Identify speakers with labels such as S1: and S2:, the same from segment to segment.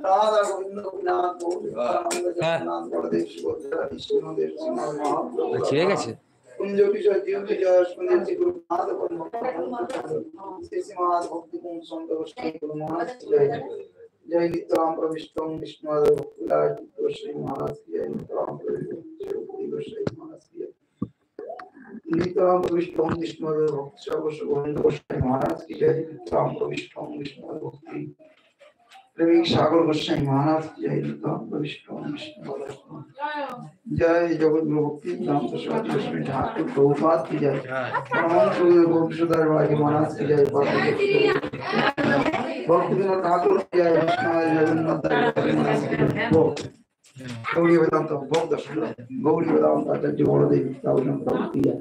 S1: राधा गोविंद गोपीनाथ
S2: ঠিক আছে
S1: कुंज किशोर जीव किशोर सुंदर जी गुरुनाथ श्री श्रीमान भक्ति कुंज संतोषी गुरु महाराज जय जय नित्यराम प्रविष्टम विष्णु श्री महाराज की जय नित्यराम प्रविष्टम श्री महाराज की नित्यराम प्रविष्टम विष्णु भक्ति सर्वस्व गोविंद श्री महाराज की जय नित्यराम प्रविष्टम विष्णु भक्ति प्रेमी सागर गोस्वामी महाराज की जय नित्यराम प्रविष्टम विष्णु जय जगत गुरु भक्ति नाम सरस्वती गोस्वामी ठाकुर प्रभुपाद की जय परमहंस गोपीसुंदर भाई महाराज की जय भक्ति विनोद ठाकुर की जय विष्णु जगन्नाथ महाराज की जय गौरी वेदांत भक्त गौरी वेदांत आचार्य बड़देव तावजन प्रभु की जय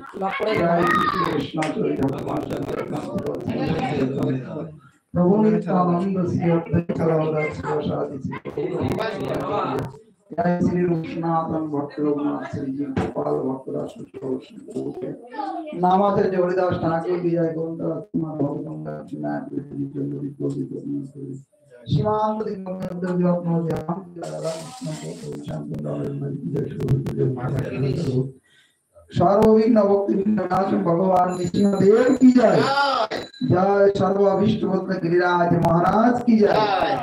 S1: जय कृष्ण प्रभु नित्यानंद श्री अद्वैत राधादास प्रसादी जय श्री रूपनाथन भक्त रघुनाथ श्री जी गोपाल भक्त रास नामाचार्य जगन्नाथ ठाकुर की जय गोविंद भगवान नाथ जी जगन्नाथ गोविंद शिवांत दिगंबर ज्योत्नो ध्यान राधाकृष्ण को शांत सर्वविघ्न भक्ति विनाशम भगवान नृसिंहदेव की जय जय सर्वाभीष्ट भक्त गिरिराज महाराज की जय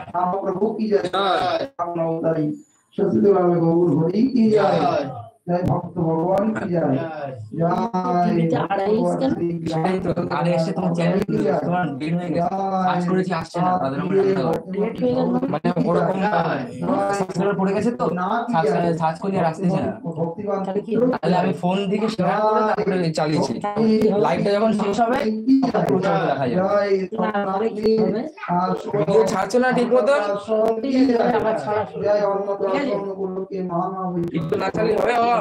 S1: राम प्रभु की जय राम अवतारी शशिलाल गौर हरि की जय जय भक्त भगवान की जय जय
S2: আরে এসে তোমার চ্যানেল তোমার বিল হয়ে গেছে কাজ করেছি আসছে না তাদের মানে ওরকম সাবস্ক্রাইবার পড়ে গেছে তো সার্চ করলে আর আসতেছে না তাহলে আমি ফোন দিকে শেয়ার করে তারপরে চালিয়েছি লাইভটা যখন শেষ হবে তখন পুরো চলতে দেখা যাবে ভিডিও ছাড়ছে না ঠিক মতো একটু না চালিয়ে হবে বাবা